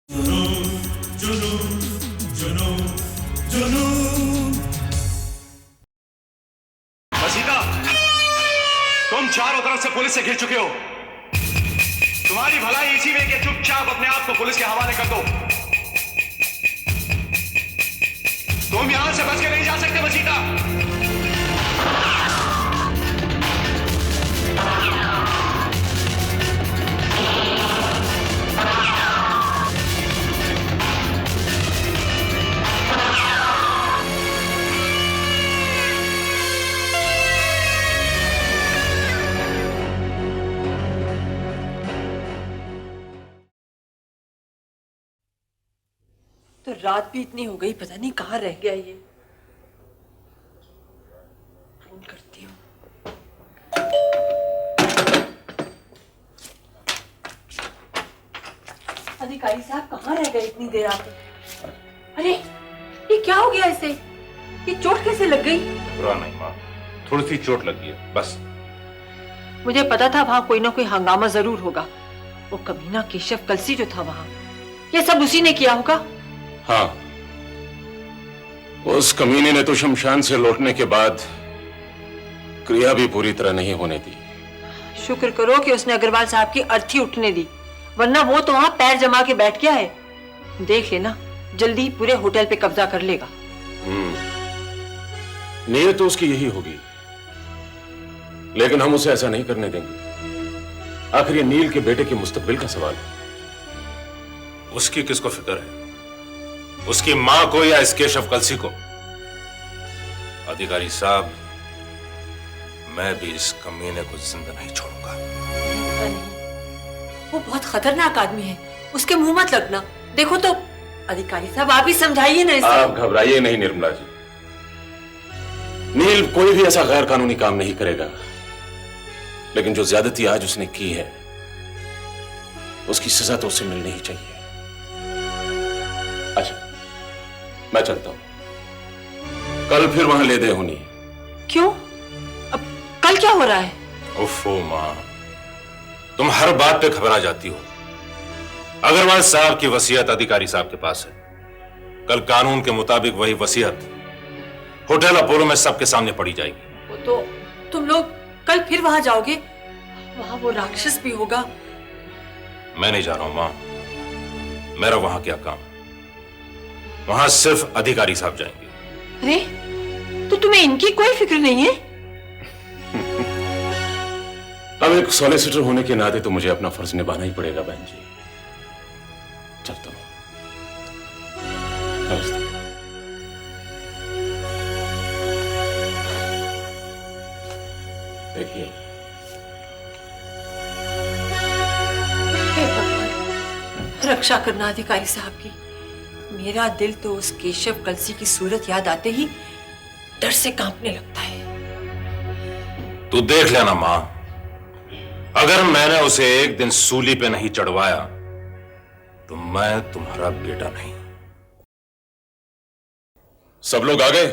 वसीता, तुम चारों तरफ से पुलिस से घिर चुके हो। तुम्हारी भलाई इसी में कि चुपचाप अपने आप को पुलिस के हवाले कर दो। तुम यहां से बच के नहीं जा सकते वसीता। तो रात भी इतनी हो गई, पता नहीं कहाँ रह गया ये। फोन करती हूँ। अधिकारी साहब कहाँ रह गए इतनी देर आप? अरे ये क्या हो गया इसे? ये चोट कैसे लग गई? बुरा नहीं माँ, थोड़ी सी चोट लगी है बस। मुझे पता था वहां कोई ना कोई हंगामा जरूर होगा। वो कमीना केशव कलसी जो था वहां, ये सब उसी ने किया होगा। हाँ, उस कमीने ने तो शमशान से लौटने के बाद क्रिया भी पूरी तरह नहीं होने दी। शुक्र करो कि उसने अग्रवाल साहब की अर्थी उठने दी, वरना वो तो वहां पैर जमा के बैठ गया है। देख लेना, जल्दी ही पूरे होटल पे कब्जा कर लेगा। नीयत तो उसकी यही होगी, लेकिन हम उसे ऐसा नहीं करने देंगे। आखिर ये नील के बेटे के मुस्तकबिल का सवाल है। उसकी किसको फिक्र है? उसकी मां को या इस केशव कलसी को? अधिकारी साहब, मैं भी इस कमीने को जिंदा नहीं छोड़ूंगा। वो बहुत खतरनाक आदमी है, उसके मुंह मत लगना। देखो तो अधिकारी साहब, आप ही समझाइए ना इसे। आप घबराइए नहीं निर्मला जी, नील कोई भी ऐसा गैर कानूनी काम नहीं करेगा, लेकिन जो ज्यादती आज उसने की है उसकी सजा तो उसे मिलनी ही चाहिए। अच्छा, मैं चलता हूं, कल फिर वहां ले दे होनी। क्यों? अब कल क्या हो रहा है? उफ़ो मां, तुम हर बात पे घबरा जाती हो। अग्रवाल साहब की वसीयत अधिकारी साहब के पास है। कल कानून के मुताबिक वही वसीयत होटल अपोलो में सबके सामने पड़ी जाएगी। वो तो तुम लोग कल फिर वहां जाओगे, वहां वो राक्षस भी होगा। मैं नहीं जा रहा हूं मां, मेरा वहां क्या काम? वहां सिर्फ अधिकारी साहब जाएंगे। अरे तो तुम्हें इनकी कोई फिक्र नहीं है? अब एक सॉलिसिटर होने के नाते तो मुझे अपना फर्ज निभाना ही पड़ेगा बहन जी। चलता हूं, नमस्ते। देखिए, हे भगवान, रक्षा करना अधिकारी साहब की। मेरा दिल तो उस केशव कलसी की सूरत याद आते ही डर से कांपने लगता है। तू देख लेना मां, अगर मैंने उसे एक दिन सूली पे नहीं चढ़वाया तो मैं तुम्हारा बेटा नहीं। सब लोग आ गए?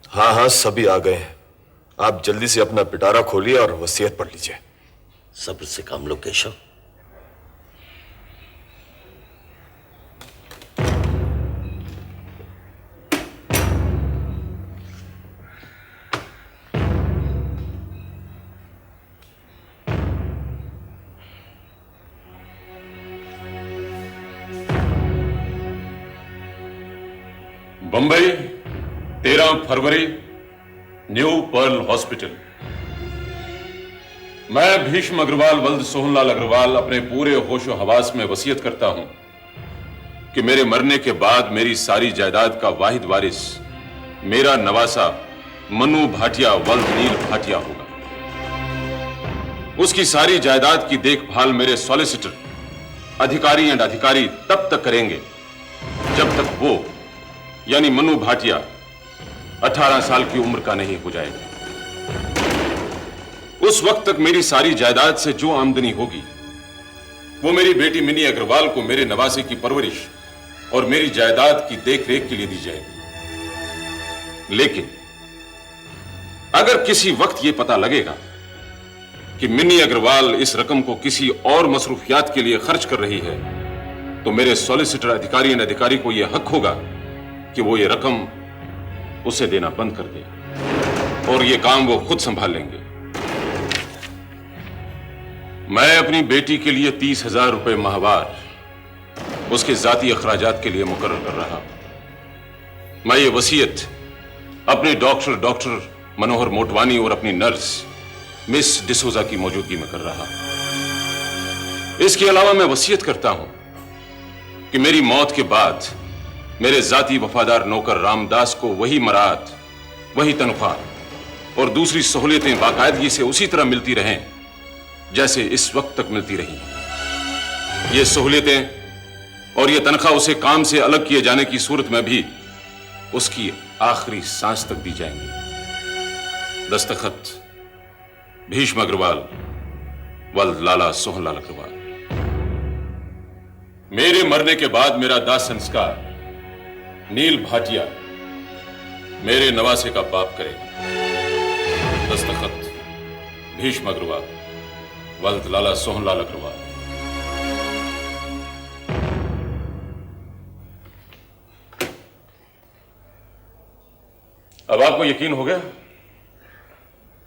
हाँ हाँ, सभी आ गए हैं। आप जल्दी से अपना पिटारा खोलिए और वसीयत पढ़ लीजिए। सब्र से काम लो केशव। बंबई, 13 फरवरी, न्यू पर्ल हॉस्पिटल। मैं भीष्म अग्रवाल वल्द सोहनलाल अग्रवाल अपने पूरे होशो हवास में वसीयत करता हूं कि मेरे मरने के बाद मेरी सारी जायदाद का वाहिद वारिस मेरा नवासा मनु भाटिया वल्द नील भाटिया होगा। उसकी सारी जायदाद की देखभाल मेरे सॉलिसिटर अधिकारी तब तक करेंगे जब तक वो यानी मनु भाटिया 18 साल की उम्र का नहीं हो जाएगा। उस वक्त तक मेरी सारी जायदाद से जो आमदनी होगी वो मेरी बेटी मिनी अग्रवाल को मेरे नवासे की परवरिश और मेरी जायदाद की देखरेख के लिए दी जाएगी। लेकिन अगर किसी वक्त यह पता लगेगा कि मिनी अग्रवाल इस रकम को किसी और मसरूफियात के लिए खर्च कर रही है तो मेरे सॉलिसिटर अधिकारी को यह हक होगा कि वो ये रकम उसे देना बंद कर दे और ये काम वो खुद संभाल लेंगे। मैं अपनी बेटी के लिए 30,000 रुपए माहवार उसके जाती अखराजात के लिए मुकर्रर कर रहा हूं। मैं ये वसीयत अपने डॉक्टर मनोहर मोटवानी और अपनी नर्स मिस डिसोजा की मौजूदगी में कर रहा हूं। इसके अलावा मैं वसीयत करता हूं कि मेरी मौत के बाद मेरे जाती वफादार नौकर रामदास को वही मराद, वही तनख्वाह और दूसरी सहूलियतें बाकायदगी से उसी तरह मिलती रहें जैसे इस वक्त तक मिलती रही। ये सहूलियतें और ये तनख्वाह उसे काम से अलग किए जाने की सूरत में भी उसकी आखिरी सांस तक दी जाएंगी। दस्तखत भीष्म अग्रवाल वल लाला सोहनलाल अग्रवाल। मेरे मरने के बाद मेरा दाह संस्कार नील भाटिया मेरे नवासे का बाप करेगा। दस्तखत भीष्म अग्रवाल वल लाला सोहनलाल अग्रवाल। अब आपको यकीन हो गया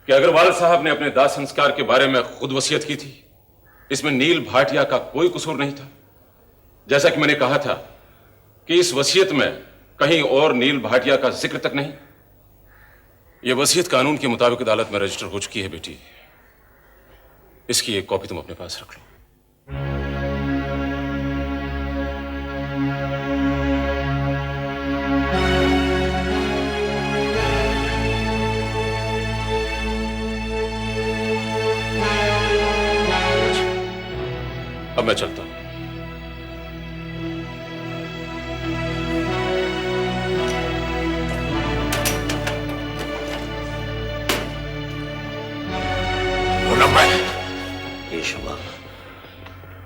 कि अग्रवाल साहब ने अपने दाह संस्कार के बारे में खुद वसीयत की थी। इसमें नील भाटिया का कोई कसूर नहीं था। जैसा कि मैंने कहा था कि इस वसीयत में कहीं और नील भाटिया का जिक्र तक नहीं। यह वसीयत कानून के मुताबिक अदालत में रजिस्टर हो चुकी है बेटी। इसकी एक कॉपी तुम अपने पास रख लो। अब मैं चलता हूं। केशवा,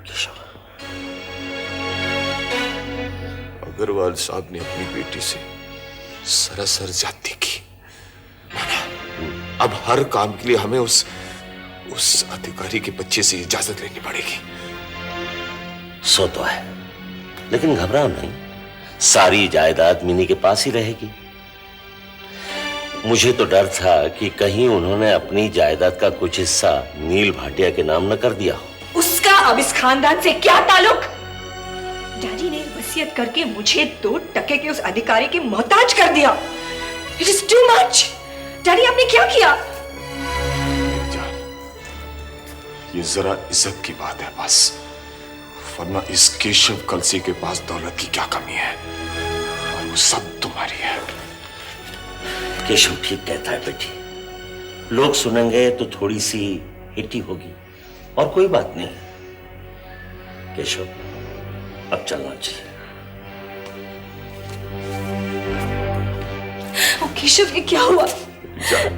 केशवा। अग्रवाल साहब ने अपनी बेटी से सरासर ज्यादती की। अब हर काम के लिए हमें उस अधिकारी के बच्चे से इजाजत लेनी पड़ेगी। सो तो है, लेकिन घबराओ नहीं, सारी जायदाद मिनी के पास ही रहेगी। मुझे तो डर था कि कहीं उन्होंने अपनी जायदाद का कुछ हिस्सा नील भाटिया के नाम न कर दिया हो। उसका अब इस खानदान से क्या ताल्लुक? डैडी ने वसीयत करके मुझे 2 टके के उस अधिकारी की मोहताज कर दिया। It is too much. Daddy आपने क्या किया? ये जरा इज्जत की बात है बस, वरना इस केशव कलसी के पास दौलत की क्या कमी है, और वो सब तुम्हारी है। केशव ठीक कहता है बेटी, लोग सुनेंगे तो थोड़ी सी हिटी होगी और कोई बात नहीं। केशव अब चलना चाहिए। ओ केशव, ये क्या हुआ?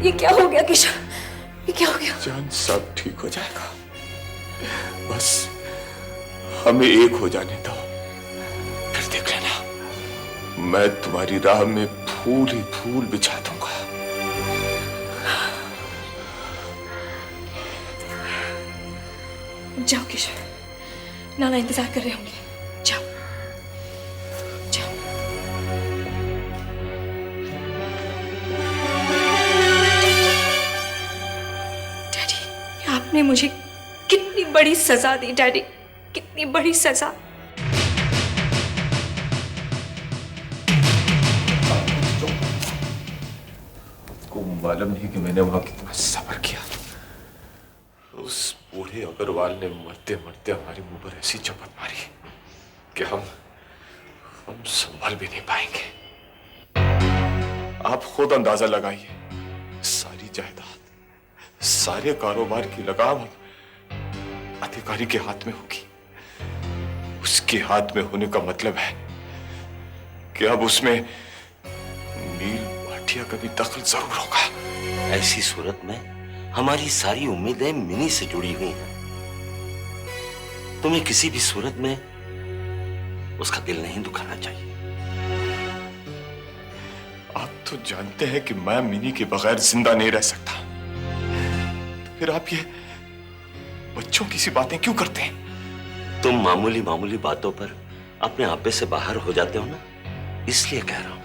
ये क्या हो गया केशव? ये क्या हो गया? जान, सब ठीक हो जाएगा, बस हमें एक हो जाने दो, फिर देख लेना, मैं तुम्हारी राह में फूल ही फूल बिछा दूंगा। जाओ केशव, नाना इंतजार कर रहे होंगे। जाओ जाओ। डैडी, आपने मुझे कितनी बड़ी सजा दी डैडी, कितनी बड़ी सजा। को मालूम नहीं कि मैंने वहां कितना सब्र किया। उस बूढ़े अग्रवाल ने मरते मरते हमारे मुंह पर ऐसी चपत मारी कि हम संभल भी नहीं पाएंगे। आप खुद अंदाजा लगाइए, सारी जायदाद, सारे कारोबार की लगाम अधिकारी के हाथ में होगी। उसके हाथ में होने का मतलब है कि अब उसमें नील भाटिया का भी दखल जरूर होगा। ऐसी सूरत में हमारी सारी उम्मीदें मिनी से जुड़ी हुई हैं। तुम्हें किसी भी सूरत में उसका दिल नहीं दुखाना चाहिए। आप तो जानते हैं कि मैं मिनी के बगैर जिंदा नहीं रह सकता, तो फिर आप ये बच्चों की सी बातें क्यों करते हैं? तुम मामूली मामूली बातों पर अपने आपे से बाहर हो जाते हो ना, इसलिए कह रहा हूं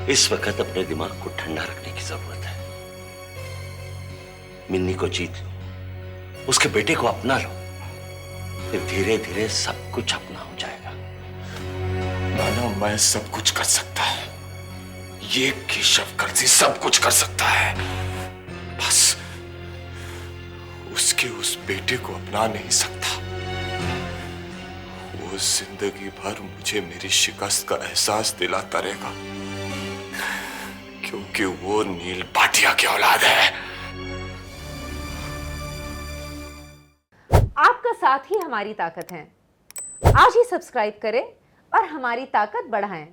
इस वक्त अपने दिमाग को ठंडा रखने की जरूरत है। मिन्नी को जीत लो, उसके बेटे को अपना लो, फिर धीरे धीरे सब कुछ अपना हो जाएगा। नाना, मैं सब कुछ कर सकता है, ये केशव कलसी सब कुछ कर सकता है, बस उसके उस बेटे को अपना नहीं सकता। वो जिंदगी भर मुझे मेरी शिकस्त का एहसास दिलाता रहेगा, क्योंकि वो नील भाटिया की औलाद है। आपका साथ ही हमारी ताकत है। आज ही सब्सक्राइब करें और हमारी ताकत बढ़ाएं।